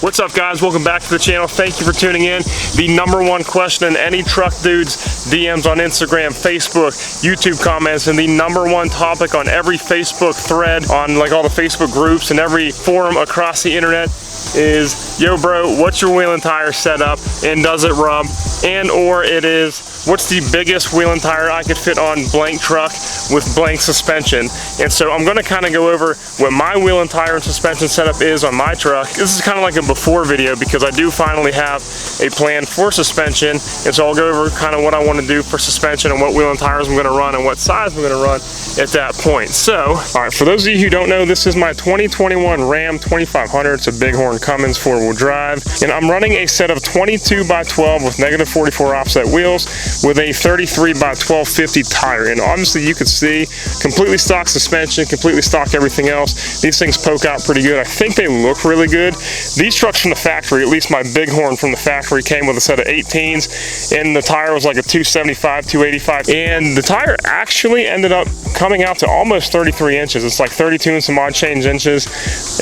What's up, guys? Welcome back to the channel. Thank you for tuning in. The #1 question in any truck dude's DMs on Instagram, Facebook, YouTube comments, and the #1 topic on every Facebook thread, on like all the Facebook groups and every forum across the internet is, yo bro, what's your wheel and tire setup and does it rub? And or it is, what's the biggest wheel and tire I could fit on blank truck with blank suspension? And so I'm gonna kind of go over what my wheel and tire and suspension setup is on my truck. This is kind of like a before video because I do finally have a plan for suspension, and so I'll go over kind of what I want to do for suspension and what wheel and tires I'm gonna run and what size I'm gonna run at that point. So, all right, for those of you who don't know, this is my 2021 Ram 2500. It's a Bighorn Cummins 4-wheel drive, and I'm running a set of 22x12 with -44 offset wheels with a 33x1250 tire. And obviously you can see completely stock suspension, completely stock everything else. These things poke out pretty good. I think they look really good. These trucks from the factory, at least my Bighorn from the factory, came with a set of 18s, and the tire was like a 275, 285, and the tire actually ended up coming out to almost 33 inches. It's like 32 and some odd change inches,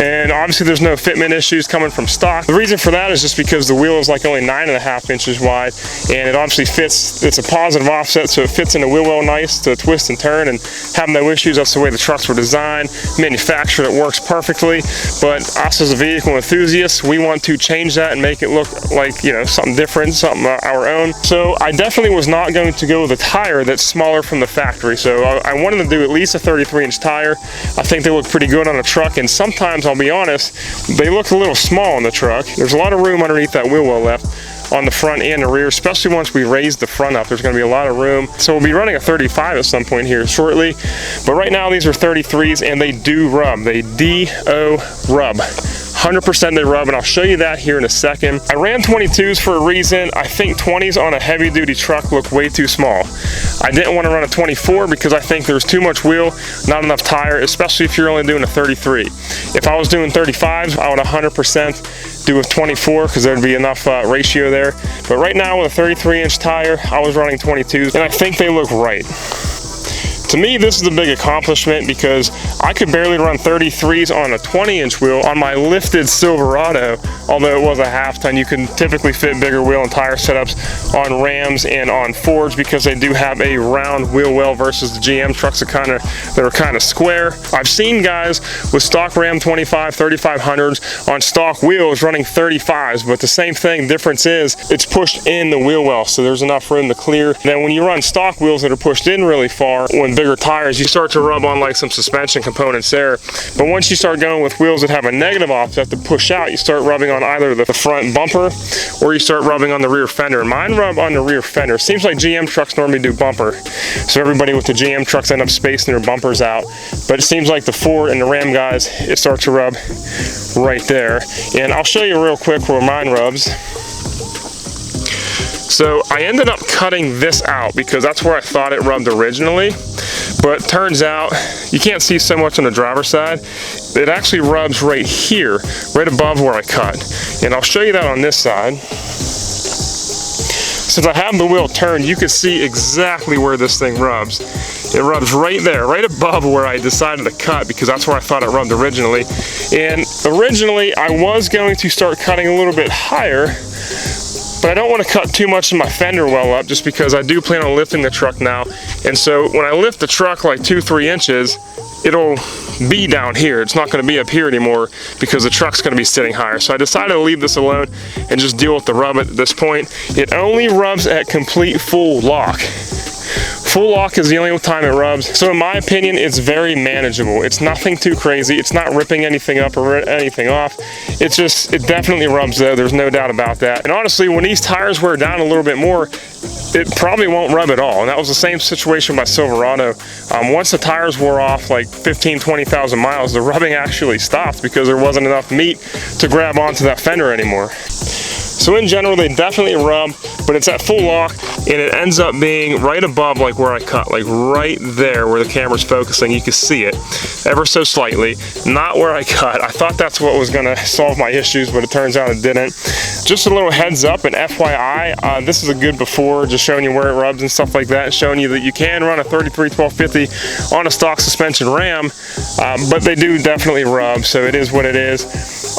and obviously there's no fitment issues coming from stock. The reason for that is just because the wheel is like only 9.5 inches wide, and it obviously fits. It's a positive offset, so it fits in the wheel well nice to twist and turn and have no issues. That's the way the trucks were designed, manufactured. It works perfectly. But us as a vehicle enthusiast, we want to change that and make it look like, you know, something different, something our own. So I definitely was not going to go with a tire that's smaller from the factory. So I wanted to do at least a 33-inch tire. I think they look pretty good on a truck, and sometimes, I'll be honest, they look a little small on the truck. There's a lot of room underneath that wheel well left on the front and the rear, especially once we raise the front up. There's going to be a lot of room. So we'll be running a 35 at some point here shortly. But right now these are 33s, and they do rub. They D-O rub. 100% they rub, and I'll show you that here in a second. I ran 22s for a reason. I think 20s on a heavy duty truck look way too small. I didn't want to run a 24 because I think there's too much wheel, not enough tire, especially if you're only doing a 33. If I was doing 35s, I would 100% do a 24 because there'd be enough ratio there. But right now with a 33-inch tire, I was running 22s, and I think they look right. To me, this is a big accomplishment because I could barely run 33s on a 20-inch wheel on my lifted Silverado, although it was a half ton. You can typically fit bigger wheel and tire setups on Rams and on Fords because they do have a round wheel well versus the GM trucks that are kind of square. I've seen guys with stock Ram 25, 3500s on stock wheels running 35s, but the same thing, difference is it's pushed in the wheel well, so there's enough room to clear. Then when you run stock wheels that are pushed in really far, when bigger tires, you start to rub on like some suspension components there. But once you start going with wheels that have a negative offset to push out, you start rubbing on either the front bumper or you start rubbing on the rear fender. Mine rub on the rear fender. Seems like GM trucks normally do bumper, so everybody with the GM trucks end up spacing their bumpers out. But it seems like the Ford and the Ram guys, it starts to rub right there. And I'll show you real quick where mine rubs. So I ended up cutting this out because that's where I thought it rubbed originally, but turns out you can't see so much on the driver's side. It actually rubs right here, right above where I cut. And I'll show you that on this side. Since I have the wheel turned, you can see exactly where this thing rubs. It rubs right there, right above where I decided to cut because that's where I thought it rubbed originally. And originally I was going to start cutting a little bit higher, but I don't want to cut too much of my fender well up just because I do plan on lifting the truck now. And so when I lift the truck like 2-3 inches, it'll be down here. It's not going to be up here anymore because the truck's going to be sitting higher. So I decided to leave this alone and just deal with the rub at this point. It only rubs at complete full lock. Full lock is the only time it rubs. So in my opinion, it's very manageable. It's nothing too crazy. It's not ripping anything up or anything off. It definitely rubs though. There's no doubt about that. And honestly, when these tires wear down a little bit more, it probably won't rub at all. And that was the same situation by Silverado. Once the tires wore off like 15, 20,000 miles, the rubbing actually stopped because there wasn't enough meat to grab onto that fender anymore. So in general, they definitely rub, but it's at full lock, and it ends up being right above like where I cut, like right there where the camera's focusing. You can see it ever so slightly, not where I cut. I thought that's what was gonna solve my issues, but it turns out it didn't. Just a little heads up and FYI, this is a good before, just showing you where it rubs and stuff like that, and showing you that you can run a 33 1250 on a stock suspension ram, but they do definitely rub, so it is what it is.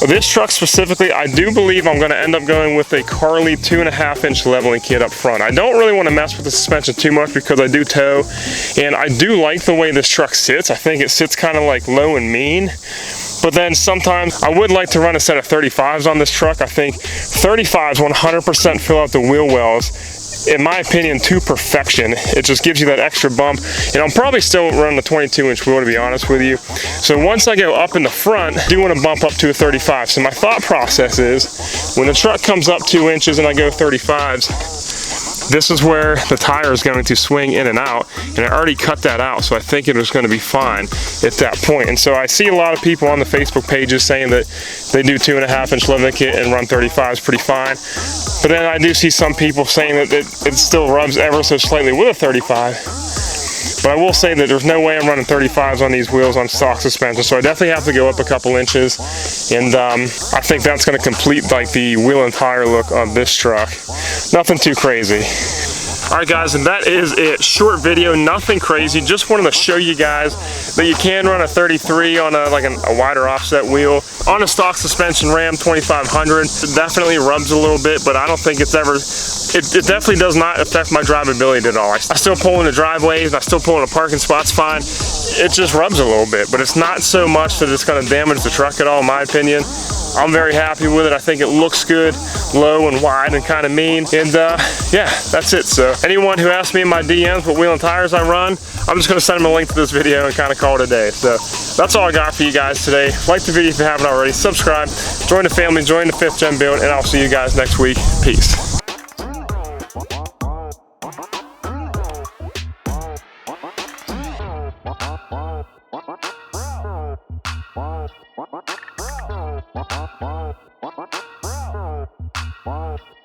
This truck specifically, I do believe I'm gonna end up going with a Carly 2.5-inch leveling kit up front. I don't really want to mess with the suspension too much because I do tow, and I do like the way this truck sits. I think it sits kind of like low and mean. But then sometimes I would like to run a set of 35s on this truck. I think 35s 100% fill out the wheel wells, in my opinion, to perfection. It just gives you that extra bump. And I'm probably still running the 22-inch wheel, to be honest with you. So once I go up in the front, I do want to bump up to a 35. So my thought process is, when the truck comes up 2 inches and I go 35s, this is where the tire is going to swing in and out, and I already cut that out, so I think it was going to be fine at that point. And so I see a lot of people on the Facebook pages saying that they do 2.5-inch leveling kit and run 35s pretty fine, but then I do see some people saying that it still rubs ever so slightly with a 35. But I will say that there's no way I'm running 35s on these wheels on stock suspension, so I definitely have to go up a couple inches, and I think that's going to complete like the wheel and tire look on this truck. Nothing too crazy. Alright guys, and that is it. Short video, nothing crazy. Just wanted to show you guys that you can run a 33 on a wider offset wheel on a stock suspension Ram 2500. It definitely rubs a little bit, but I don't think it's ever, it definitely does not affect my drivability at all. I still pull in the driveways, and I still pull in the parking spots fine. It just rubs a little bit, but it's not so much that it's going to damage the truck at all, in my opinion. I'm very happy with it. I think it looks good, low and wide and kind of mean. And yeah, that's it. So anyone who asks me in my DMs what wheel and tires I run, I'm just gonna send them a link to this video and kind of call it a day. So that's all I got for you guys today. Like the video if you haven't already, subscribe, join the family, join the 5th Gen build, and I'll see you guys next week. Peace.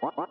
What?